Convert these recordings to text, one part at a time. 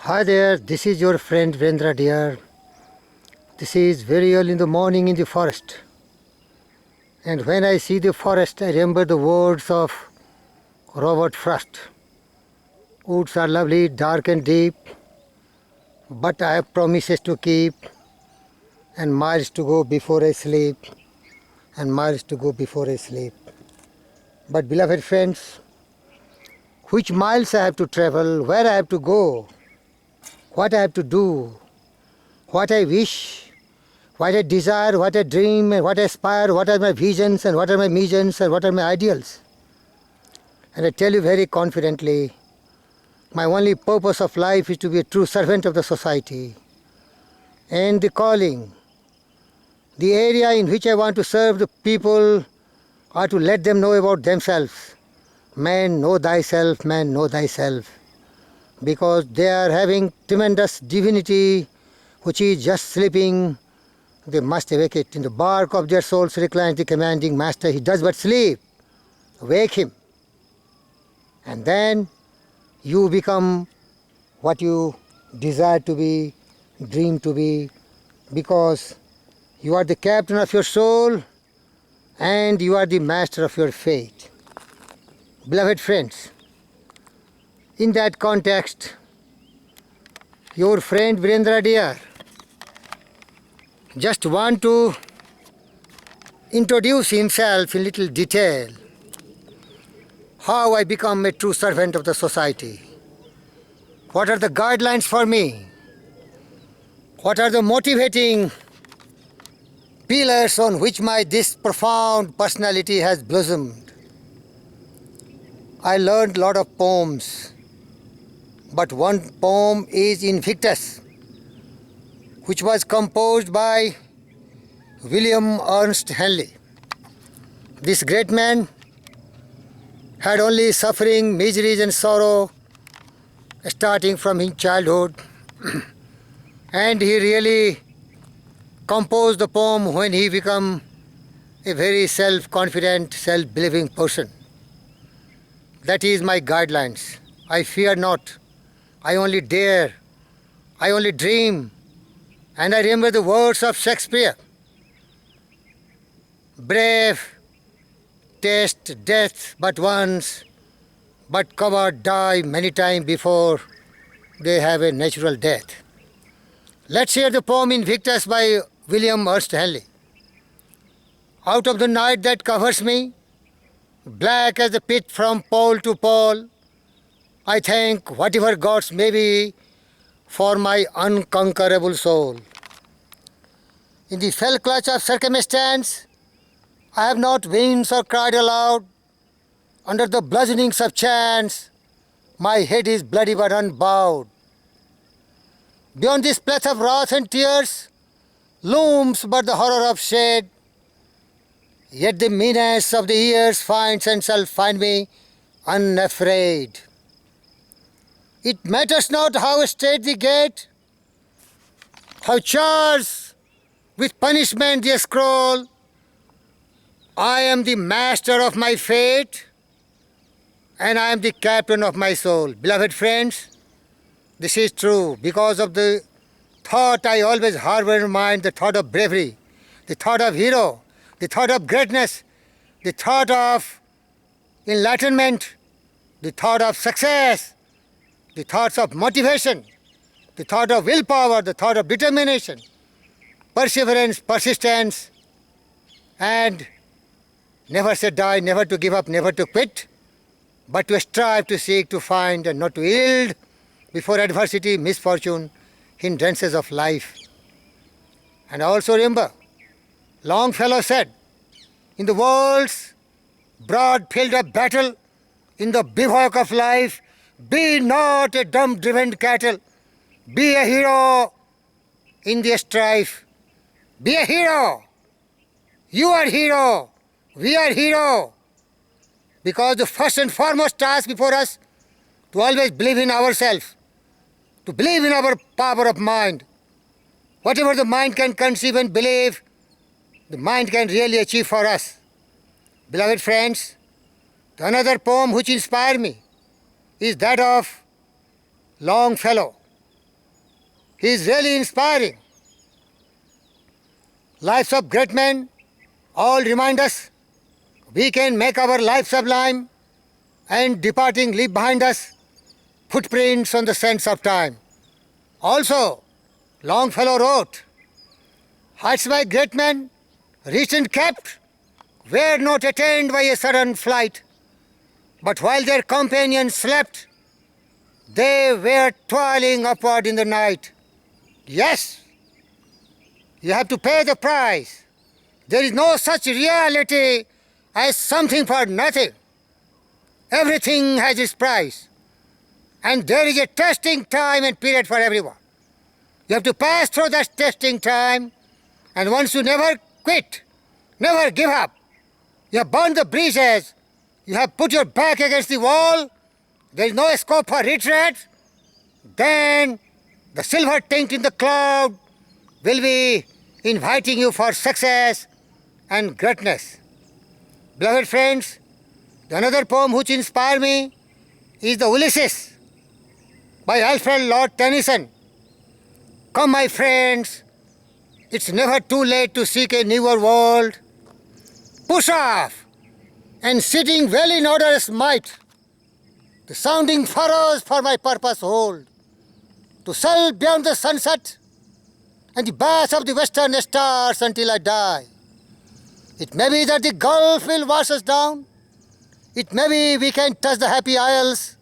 Hi there, this is your friend Vendra dear. This is very early in the morning in the forest. And when I see the forest, I remember the words of Robert Frost. Woods are lovely, dark and deep, but I have promises to keep, and miles to go before I sleep, and miles to go before I sleep. But beloved friends, which miles I have to travel, where I have to go, what I have to do, what I wish, what I desire, what I dream, and what I aspire, what are my visions, and what are my missions, and what are my ideals. And I tell you very confidently, my only purpose of life is to be a true servant of the society. And the calling, the area in which I want to serve the people are to let them know about themselves. Man, know thyself, man, know thyself. Because they are having tremendous divinity which is just sleeping. They must awake it. In the bark of their souls reclines the commanding master. He does but sleep. Wake him. And then you become what you desire to be, dream to be, because you are the captain of your soul and you are the master of your fate. Beloved friends, in that context, your friend Virendra dear just want to introduce himself in little detail. How I become a true servant of the society. What are the guidelines for me? What are the motivating pillars on which this profound personality has blossomed? I learned a lot of poems, but one poem is INVICTUS, which was composed by William Ernst Henley. This great man had only suffering, miseries and sorrow starting from his childhood. And he really composed the poem when he became a very self-confident, self-believing person. That is my guidelines. I fear not. I only dare. I only dream. And I remember the words of Shakespeare. Brave taste death but once, but coward die many times before they have a natural death. Let's hear the poem INVICTUS by William Ernst Henley. Out of the night that covers me, black as the pit from pole to pole, I thank whatever gods may be for my unconquerable soul. In the fell clutch of circumstance, I have not wings or cried aloud. Under the bludgeonings of chance, my head is bloody but unbowed. Beyond this pleth of wrath and tears, looms but the horror of shade. Yet the meanness of the years finds and shall find me unafraid. It matters not how strait the gate, how charged with punishment the scroll. I am the master of my fate, and I am the captain of my soul. Beloved friends, this is true because of the thought I always harbor in mind, the thought of bravery, the thought of hero, the thought of greatness, the thought of enlightenment, the thought of success, the thoughts of motivation, the thought of willpower, the thought of determination, perseverance, persistence, and never say die, never to give up, never to quit, but to strive, to seek, to find, and not to yield before adversity, misfortune, hindrances of life. And also remember, Longfellow said, in the world's broad field of battle, in the bivouac of life, be not a dumb-driven cattle. Be a hero in the strife. Be a hero. You are hero. We are hero. Because the first and foremost task before us, to always believe in ourselves, to believe in our power of mind. Whatever the mind can conceive and believe, the mind can really achieve for us. Beloved friends, another poem which inspired me is that of Longfellow. He is really inspiring. Lives of great men all remind us we can make our life sublime and departing leave behind us footprints on the sands of time. Also, Longfellow wrote, heights by great men, reached and kept, were not attained by a sudden flight, but while their companions slept, they were toiling upward in the night. Yes, you have to pay the price. There is no such reality as something for nothing. Everything has its price. And there is a testing time and period for everyone. You have to pass through that testing time, and once you never quit, never give up. You have burned the bridges, you have put your back against the wall, there is no scope for retreat, then the silver tint in the cloud will be inviting you for success and greatness. Beloved friends, another poem which inspired me is the Ulysses by Alfred Lord Tennyson. Come, my friends, it's never too late to seek a newer world. Push off, and sitting well in order as might, the sounding furrows for my purpose hold, to sail beyond the sunset and the bath of the western stars until I die. It may be that the Gulf will wash us down. It may be we can touch the happy isles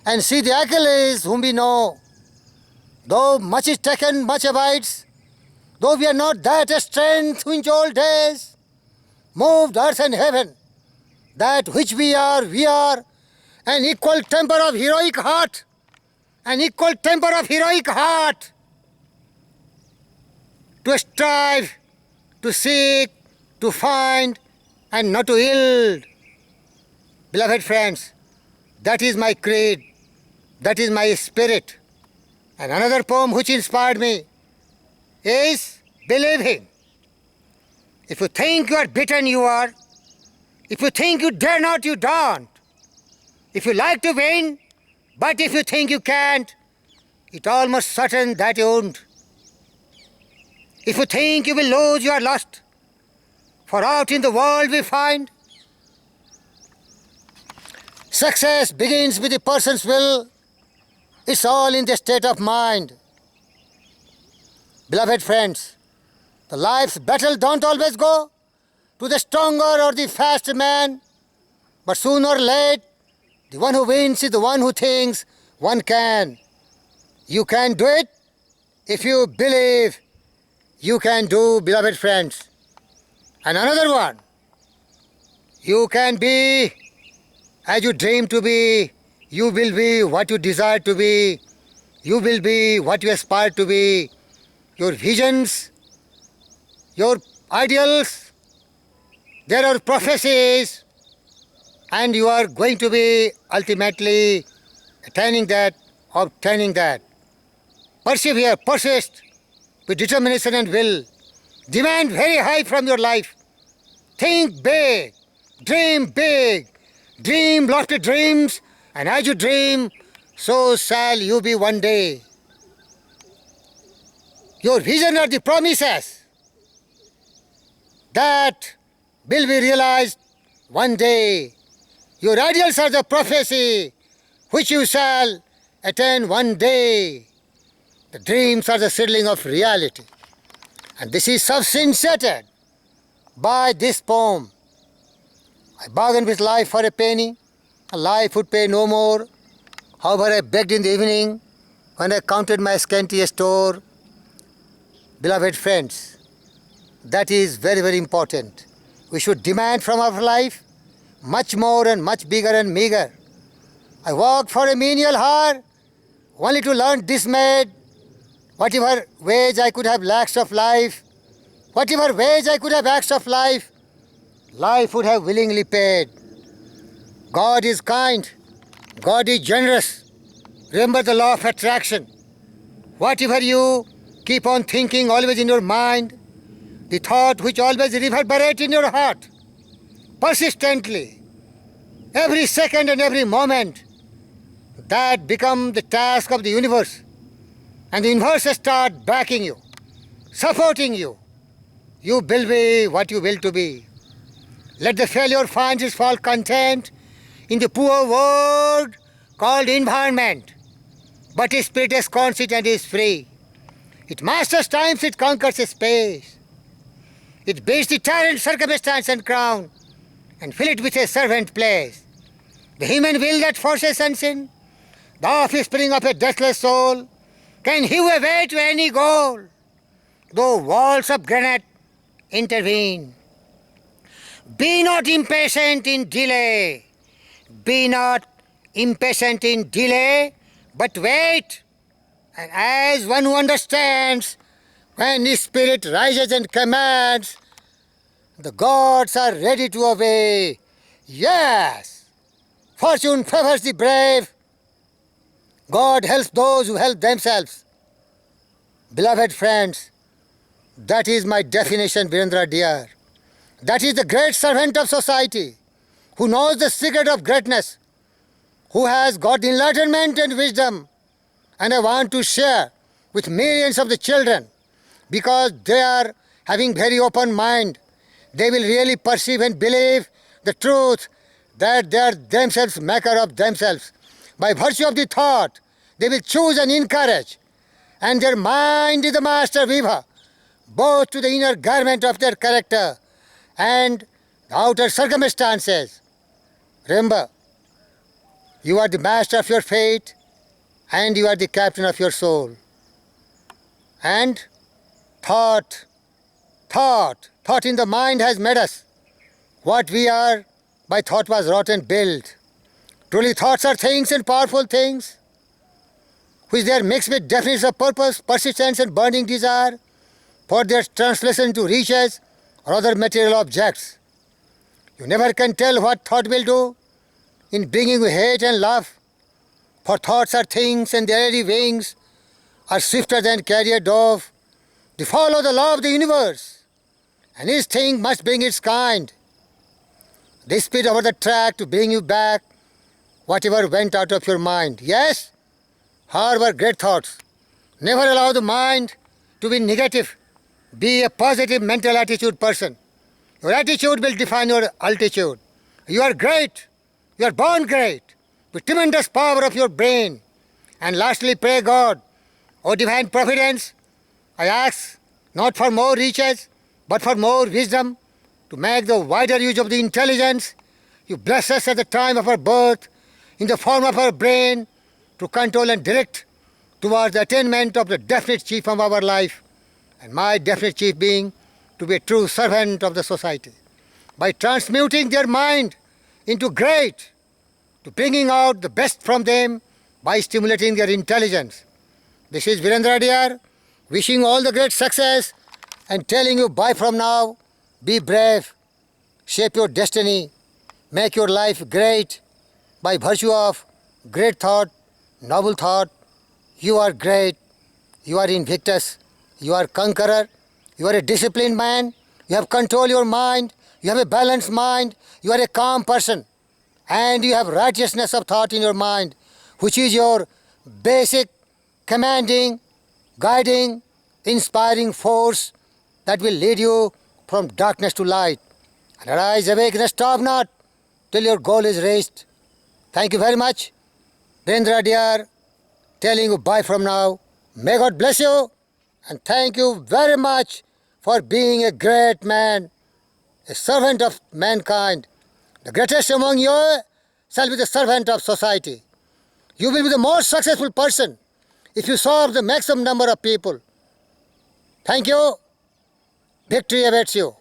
and see the Actualize whom we know. Though much is taken, much abides. Though we are not that strength which old days moved earth and heaven, that which we are an equal temper of heroic heart, an equal temper of heroic heart, to strive, to seek, to find, and not to yield. Beloved friends, that is my creed, that is my spirit. And another poem which inspired me is believing. If you think you are beaten, you are. If you think you dare not, you don't. If you like to win, but if you think you can't, it's almost certain that you won't. If you think you will lose, you are lost. For out in the world we find success begins with a person's will. It's all in the state of mind. Beloved friends, the life's battle don't always go to the stronger or the fast man, but sooner or late, the one who wins is the one who thinks one can. You can do it if you believe you can do, beloved friends. And another one, you can be as you dream to be. You will be what you desire to be. You will be what you aspire to be. Your visions, your ideals, there are prophecies, and you are going to be ultimately attaining that, obtaining that. Persevere, persist with determination and will. Demand very high from your life. Think big, dream lofty dreams, and as you dream, so shall you be one day. Your vision are the promises that will be realized one day. Your ideals are the prophecy which you shall attain one day. The dreams are the seedling of reality. And this is substantiated by this poem. I bargained with life for a penny, and life would pay no more. However, I begged in the evening when I counted my scanty store. Beloved friends, that is very, very important. We should demand from our life much more and much bigger and meager. I worked for a menial hour only to learn dismayed. Whatever wage I could have lacked of life, whatever wage I could have asked of life, life would have willingly paid. God is kind. God is generous. Remember the law of attraction. Whatever you keep on thinking always in your mind, the thought which always reverberates in your heart, persistently, every second and every moment, that becomes the task of the universe. and the universe start backing you, supporting you. You will be what you will to be. Let the failure find its fault content in the poor word called environment. But its spirit is constant and is free. It masters times, it conquers space. It beats the tyrant circumstance and crown, and fill it with a servant place. The human will that forces unseen, the offspring of a deathless soul, can hew a way to any goal, though walls of granite intervene. Be not impatient in delay. Be not impatient in delay, but wait. And as one who understands, when his spirit rises and commands, the gods are ready to obey. Yes, fortune favors the brave. God helps those who help themselves. Beloved friends, that is my definition, Virendra dear. That is the great servant of society, who knows the secret of greatness, who has got enlightenment and wisdom, and I want to share with millions of the children, because they are having very open mind. They will really perceive and believe the truth that they are themselves maker of themselves. By virtue of the thought, they will choose and encourage, and their mind is the master weaver, both to the inner garment of their character and the outer circumstances. Remember, you are the master of your fate, and you are the captain of your soul. And thought in the mind has made us. What we are by thought was wrought and built. Truly thoughts are things and powerful things, which they are mixed with definitions of purpose, persistence and burning desire for their translation into riches or other material objects. You never can tell what thought will do in bringing you hate and love, for thoughts are things and their airy wings are swifter than carrier dove. They follow the law of the universe, and each thing must bring its kind. They speed over the track to bring you back whatever went out of your mind. Yes, however, great thoughts. Never allow the mind to be negative. Be a positive mental attitude person. Your attitude will define your altitude. You are great. You are born great, with tremendous power of your brain. And lastly, pray God, O divine providence, I ask not for more riches, but for more wisdom, to make the wider use of the intelligence you bless us at the time of our birth, in the form of our brain, to control and direct towards the attainment of the definite chief of our life, and my definite chief being to be a true servant of the society. By transmuting their mind into great, to bringing out the best from them by stimulating their intelligence. This is Virendra dear, wishing all the great success and telling you bye from now. Be brave, shape your destiny, make your life great by virtue of great thought, noble thought. You are great, you are invictus, you are conqueror, you are a disciplined man, you have control your mind, you have a balanced mind, you are a calm person, and you have righteousness of thought in your mind, which is your basic, commanding, guiding, inspiring force that will lead you from darkness to light. And arise, awake, and stop not till your goal is reached. Thank you very much. Virendra dear, telling you bye from now. May God bless you, and thank you very much for being a great man, a servant of mankind. The greatest among you shall be the servant of society. You will be the most successful person if you serve the maximum number of people. Thank you. Victory awaits you.